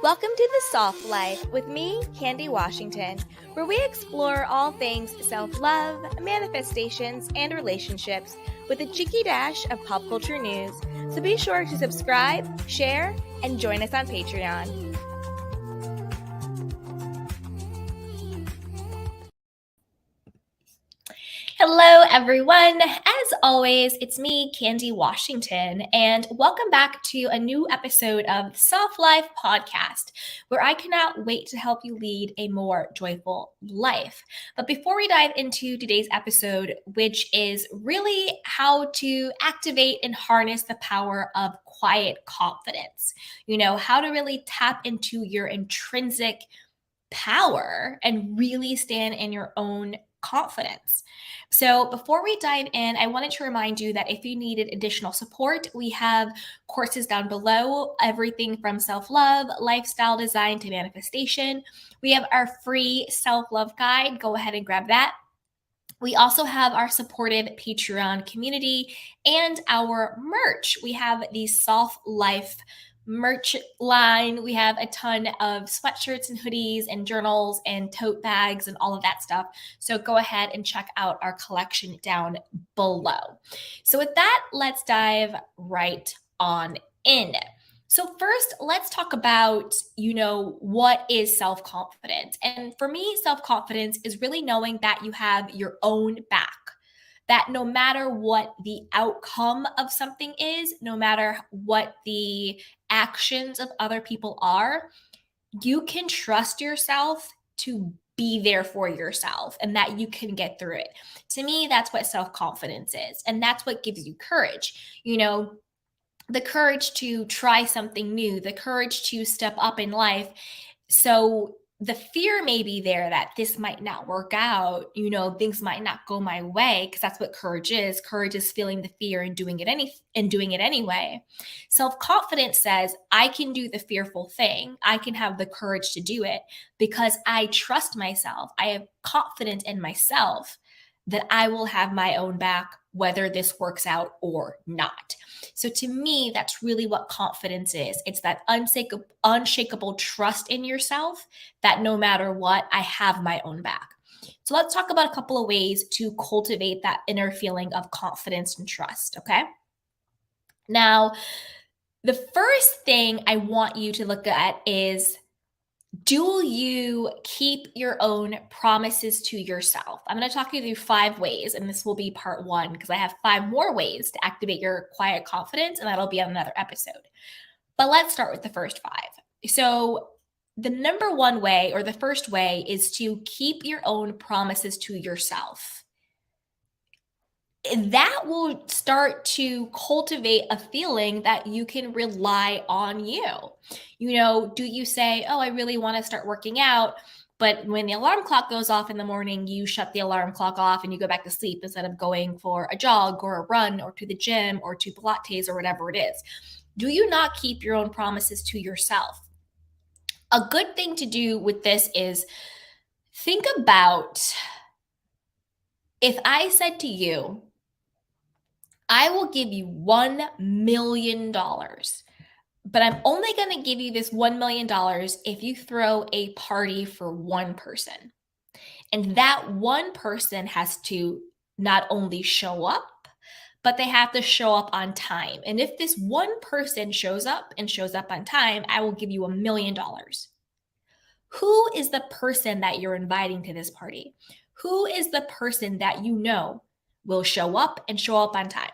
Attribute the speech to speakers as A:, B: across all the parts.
A: Welcome to The Soft Life with me, Candy Washington, where we explore all things self-love, manifestations, and relationships with a cheeky dash of pop culture news. So be sure to subscribe, share, and join us on Patreon. Hello, everyone. As always, it's me, Candy Washington, and welcome back to a new episode of Soft Life Podcast, where I cannot wait to help you lead a more joyful life. But before we dive into today's episode, which is really how to activate and harness the power of quiet confidence, how to really tap into your intrinsic power and really stand in your own confidence. So, before we dive in, I wanted to remind you that if you needed additional support, we have courses down below, everything from self love, lifestyle design to manifestation. We have our free self love guide. Go ahead and grab that. We also have our supportive Patreon community and our merch. We have the Soft Life merch line. We have a ton of sweatshirts and hoodies and journals and tote bags and all of that stuff. So go ahead and check out our collection down below. So with that, let's dive right on in. So first, let's talk about, what is self-confidence? And for me, self-confidence is really knowing that you have your own back, that no matter what the outcome of something is, no matter what the actions of other people are, you can trust yourself to be there for yourself and that you can get through it. To me, that's what self-confidence is. And that's what gives you courage. The courage to try something new, the courage to step up in life. So the fear may be there that this might not work out, things might not go my way, because that's what courage is. Courage is feeling the fear and doing it anyway. Self-confidence says, I can do the fearful thing. I can have the courage to do it because I trust myself. I have confidence in myself that I will have my own back, whether this works out or not. So to me, that's really what confidence is. It's that unshakable trust in yourself that no matter what, I have my own back. So let's talk about a couple of ways to cultivate that inner feeling of confidence and trust, okay? Now, the first thing I want you to look at is, do you keep your own promises to yourself? I'm going to talk you through 5 ways, and this will be part 1 because I have 5 more ways to activate your quiet confidence, and that'll be on another episode. But let's start with the first 5. So the number 1 way, or the first way, is to keep your own promises to yourself. That will start to cultivate a feeling that you can rely on you. Do you say, oh, I really want to start working out, but when the alarm clock goes off in the morning, you shut the alarm clock off and you go back to sleep instead of going for a jog or a run or to the gym or to Pilates or whatever it is? Do you not keep your own promises to yourself? A good thing to do with this is think about, if I said to you, I will give you $1 million, but I'm only going to give you this $1 million if you throw a party for one person. And that one person has to not only show up, but they have to show up on time. And if this one person shows up on time, I will give you $1 million. Who is the person that you're inviting to this party? Who is the person that will show up on time?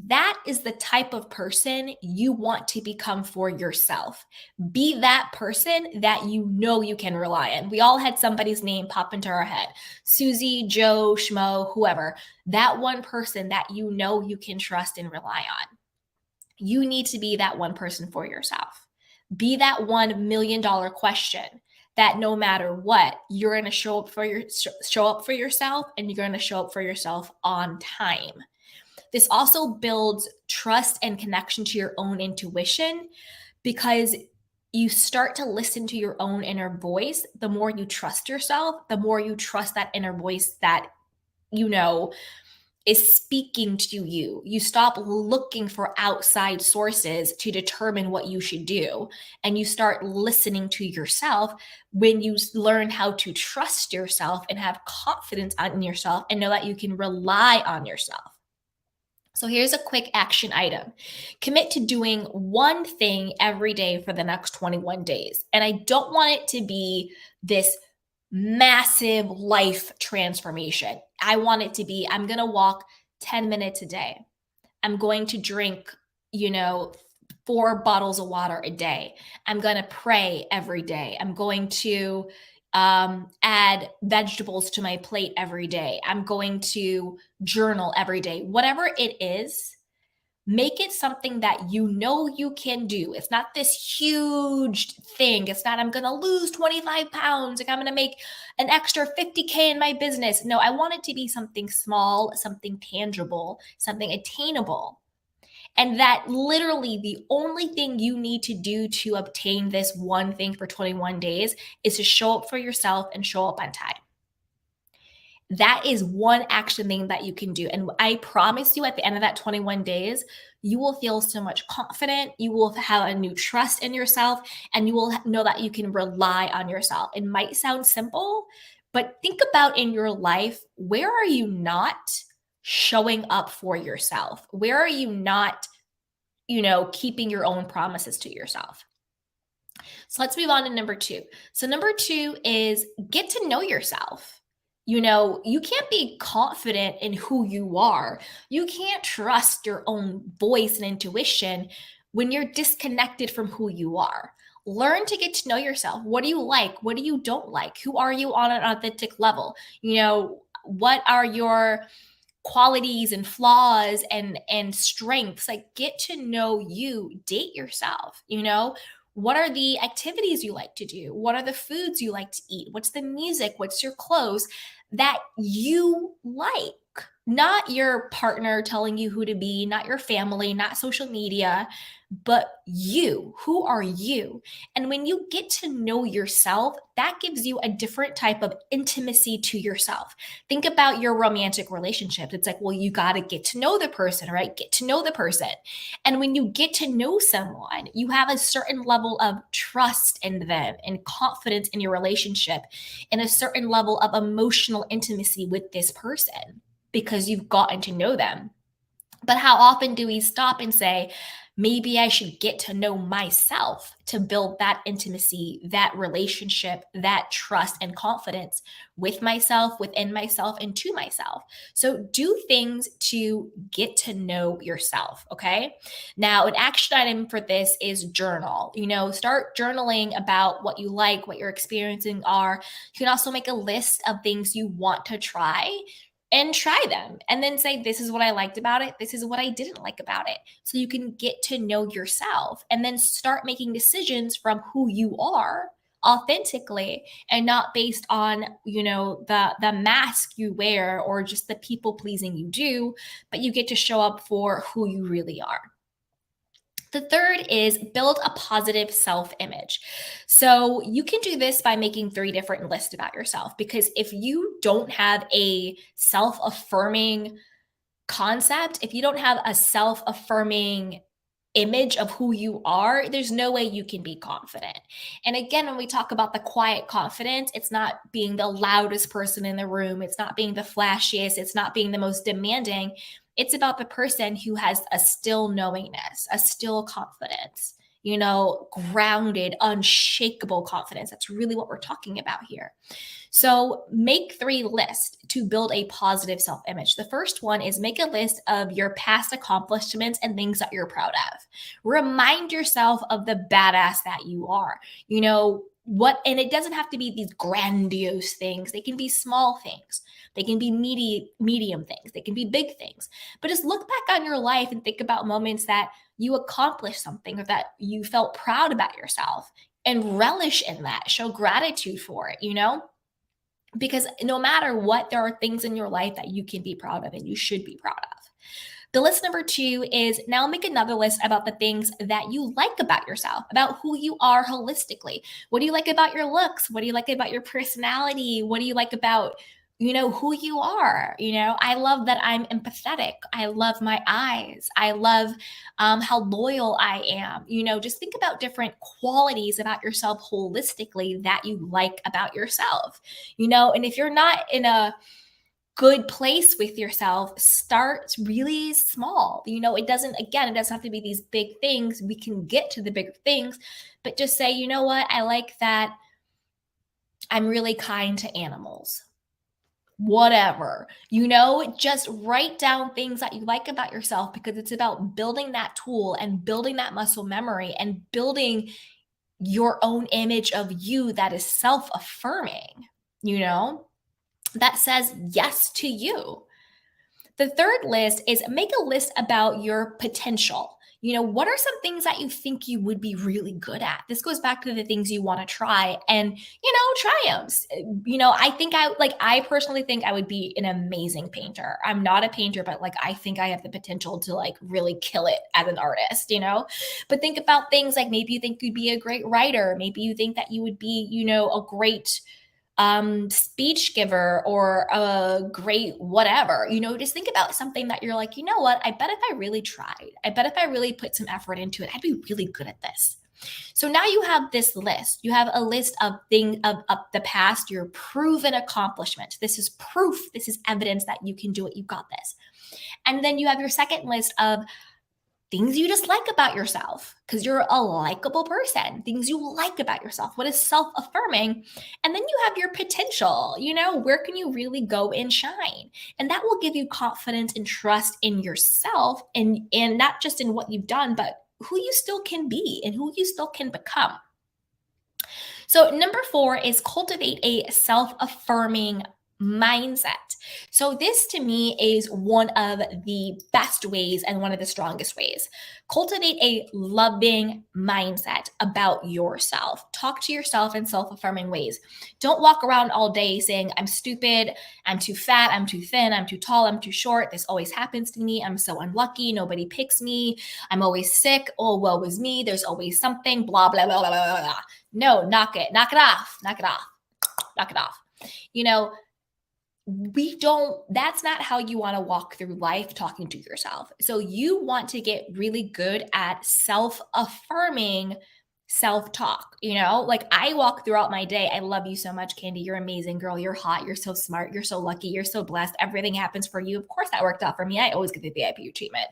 A: That is the type of person you want to become for yourself. Be that person that you can rely on. We all had somebody's name pop into our head. Susie, Joe, Schmo, whoever. That one person that you can trust and rely on. You need to be that one person for yourself. Be that $1 million question that no matter what, you're going to show up for yourself, and you're going to show up for yourself on time. This also builds trust and connection to your own intuition, because you start to listen to your own inner voice. The more you trust yourself, the more you trust that inner voice that, is speaking to you. You stop looking for outside sources to determine what you should do, and you start listening to yourself when you learn how to trust yourself and have confidence in yourself and know that you can rely on yourself. So here's a quick action item. Commit to doing one thing every day for the next 21 days. And I don't want it to be this massive life transformation. I want it to be, I'm going to walk 10 minutes a day. I'm going to drink, 4 bottles of water a day. I'm going to pray every day. I'm going to add vegetables to my plate every day. I'm going to journal every day. Whatever it is, make it something that you know you can do. It's not this huge thing. It's not, I'm going to lose 25 pounds. Like, I'm going to make an extra 50K in my business. No, I want it to be something small, something tangible, something attainable. And that literally the only thing you need to do to obtain this one thing for 21 days is to show up for yourself and show up on time. That is one action thing that you can do. And I promise you, at the end of that 21 days, you will feel so much confident. You will have a new trust in yourself, and you will know that you can rely on yourself. It might sound simple, but think about in your life, where are you not showing up for yourself? Where are you not, keeping your own promises to yourself? So let's move on to number 2. So number 2 is get to know yourself. You can't be confident in who you are. You can't trust your own voice and intuition when you're disconnected from who you are. Learn to get to know yourself. What do you like? What do you don't like? Who are you on an authentic level? What are your qualities and flaws and strengths? Like, get to know you. Date yourself. What are the activities you like to do? What are the foods you like to eat? What's the music? What's your clothes that you like? Not your partner telling you who to be, not your family, not social media, but you. Who are you? And when you get to know yourself, that gives you a different type of intimacy to yourself. Think about your romantic relationships. It's like, well, you got to get to know the person, right? Get to know the person. And when you get to know someone, you have a certain level of trust in them and confidence in your relationship, and a certain level of emotional intimacy with this person because you've gotten to know them. But how often do we stop and say, maybe I should get to know myself to build that intimacy, that relationship, that trust and confidence with myself, within myself, and to myself? So do things to get to know yourself, okay? Now, an action item for this is journal. Start journaling about what you like, what your experiencing are. You can also make a list of things you want to try and try them, and then say, this is what I liked about it. This is what I didn't like about it. So you can get to know yourself and then start making decisions from who you are authentically, and not based on, the mask you wear or just the people pleasing you do, but you get to show up for who you really are. The third is build a positive self-image. So you can do this by making 3 different lists about yourself, because if you don't have a self-affirming concept, if you don't have a self-affirming image of who you are, there's no way you can be confident. And again, when we talk about the quiet confidence, it's not being the loudest person in the room. It's not being the flashiest. It's not being the most demanding. It's about the person who has a still knowingness, a still confidence, grounded, unshakable confidence. That's really what we're talking about here. So make 3 lists to build a positive self-image. The first one is make a list of your past accomplishments and things that you're proud of. Remind yourself of the badass that you are. And it doesn't have to be these grandiose things. They can be small things. They can be medium things. They can be big things. But just look back on your life and think about moments that you accomplished something or that you felt proud about yourself, and relish in that. Show gratitude for it, because no matter what, there are things in your life that you can be proud of and you should be proud of. The list number 2 is now make another list about the things that you like about yourself, about who you are holistically. What do you like about your looks? What do you like about your personality? What do you like about who you are. I love that I'm empathetic. I love my eyes. I love how loyal I am. Just think about different qualities about yourself holistically that you like about yourself. And if you're not in a good place with yourself, start really small. It doesn't have to be these big things. We can get to the bigger things, but just say, you know what? I like that I'm really kind to animals. Whatever, just write down things that you like about yourself, because it's about building that tool and building that muscle memory and building your own image of you that is self affirming, that says yes to you. The third list is make a list about your potential. What are some things that you think you would be really good at? This goes back to the things you want to try and, try them. I personally think I would be an amazing painter. I'm not a painter, but I think I have the potential to really kill it as an artist. But think about things like maybe you think you'd be a great writer. Maybe you think that you would be, a great speech giver or a great whatever. Just think about something that you're like, what, I bet if I really tried, I bet if I really put some effort into it, I'd be really good at this. So now you have this list. You have a list of things of the past, your proven accomplishment. This is proof. This is evidence that you can do it. You got this. And then you have your second list of things you just like about yourself, because you're a likable person, things you like about yourself, what is self-affirming. And then you have your potential, where can you really go and shine? And that will give you confidence and trust in yourself, and not just in what you've done, but who you still can be and who you still can become. So number 4 is cultivate a self-affirming mindset. So this to me is one of the best ways and one of the strongest ways. Cultivate a loving mindset about yourself. Talk to yourself in self-affirming ways. Don't walk around all day saying, I'm stupid, I'm too fat, I'm too thin, I'm too tall, I'm too short, this always happens to me, I'm so unlucky, nobody picks me, I'm always sick, oh, woe is me, there's always something, blah, blah, blah, blah, blah, blah. No, knock it off, knock it off, knock it off. That's not how you want to walk through life talking to yourself. So you want to get really good at self-affirming self-talk. I walk throughout my day. I love you so much, Candy. You're amazing, girl. You're hot. You're so smart. You're so lucky. You're so blessed. Everything happens for you. Of course, that worked out for me. I always get the VIP treatment.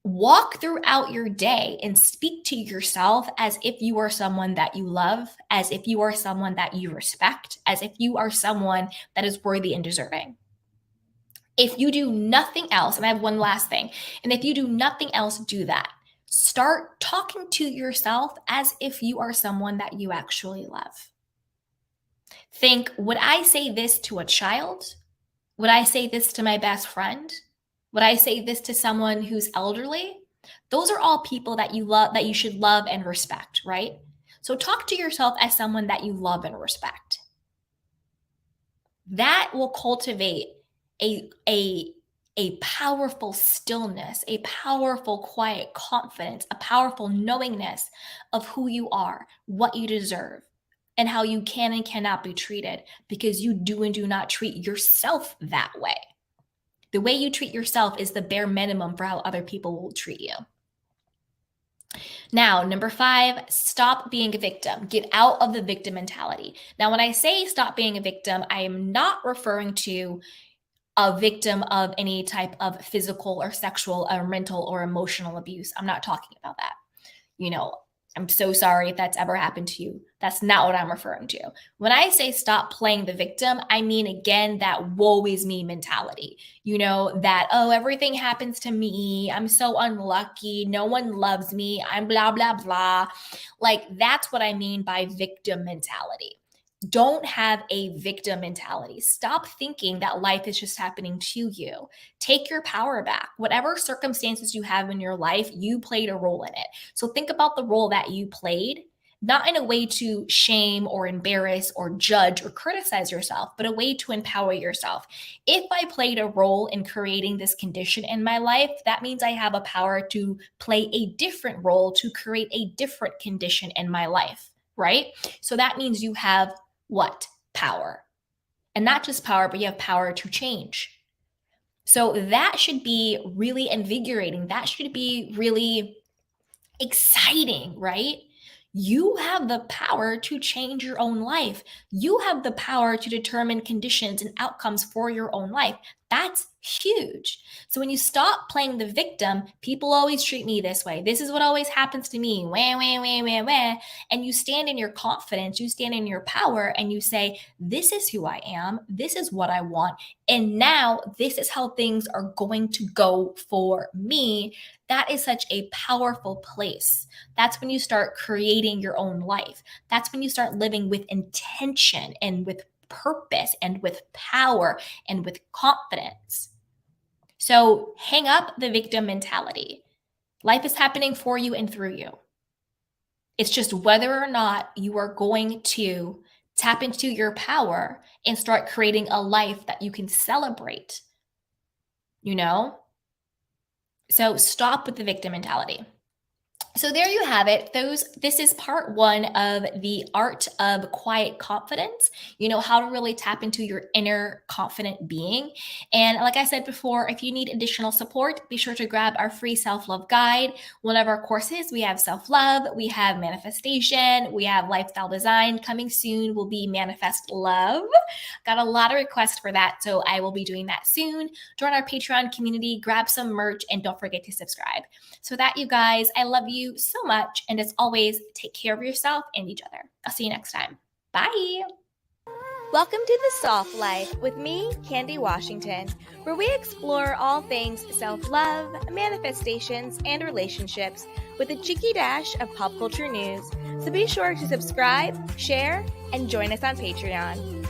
A: Walk throughout your day and speak to yourself as if you are someone that you love, as if you are someone that you respect, as if you are someone that is worthy and deserving. If you do nothing else, and I have one last thing, and if you do nothing else, do that. Start talking to yourself as if you are someone that you actually love. Think, would I say this to a child? Would I say this to my best friend? Would I say this to someone who's elderly? Those are all people that you love, that you should love and respect, right? So talk to yourself as someone that you love and respect. That will cultivate a powerful stillness, a powerful quiet confidence, a powerful knowingness of who you are, what you deserve, and how you can and cannot be treated, because you do and do not treat yourself that way. The way you treat yourself is the bare minimum for how other people will treat you. Now, number 5, stop being a victim. Get out of the victim mentality. Now, when I say stop being a victim, I am not referring to a victim of any type of physical or sexual or mental or emotional abuse. I'm not talking about that. I'm so sorry if that's ever happened to you. That's not what I'm referring to. When I say stop playing the victim, I mean, again, that woe is me mentality. That, oh, everything happens to me. I'm so unlucky. No one loves me. I'm blah, blah, blah. That's what I mean by victim mentality. Don't have a victim mentality. Stop thinking that life is just happening to you. Take your power back. Whatever circumstances you have in your life, you played a role in it. So think about the role that you played, not in a way to shame or embarrass or judge or criticize yourself, but a way to empower yourself. If I played a role in creating this condition in my life, that means I have a power to play a different role to create a different condition in my life, right? So that means you have what? Power. And not just power, but you have power to change. So that should be really invigorating. That should be really exciting, right? You have the power to change your own life. You have the power to determine conditions and outcomes for your own life. That's huge. So when you stop playing the victim, people always treat me this way. This is what always happens to me. Wah, wah, wah, wah, wah. And you stand in your confidence, you stand in your power, and you say, this is who I am. This is what I want. And now this is how things are going to go for me. That is such a powerful place. That's when you start creating your own life. That's when you start living with intention and with purpose and with power and with confidence. So hang up the victim mentality. Life is happening for you and through you. It's just whether or not you are going to tap into your power and start creating a life that you can celebrate, you know? So stop with the victim mentality. So there you have it. This is part 1 of the art of quiet confidence. You know, how to really tap into your inner confident being. And like I said before, if you need additional support, be sure to grab our free self-love guide. One of our courses, we have self-love, we have manifestation, we have lifestyle design. Coming soon will be manifest love. Got a lot of requests for that, so I will be doing that soon. Join our Patreon community, grab some merch, and don't forget to subscribe. So that, you guys, I love you so much. And as always, take care of yourself and each other. I'll see you next time. Bye. Welcome to The Soft Life with me, Candy Washington, where we explore all things self-love, manifestations, and relationships with a cheeky dash of pop culture news. So be sure to subscribe, share, and join us on Patreon.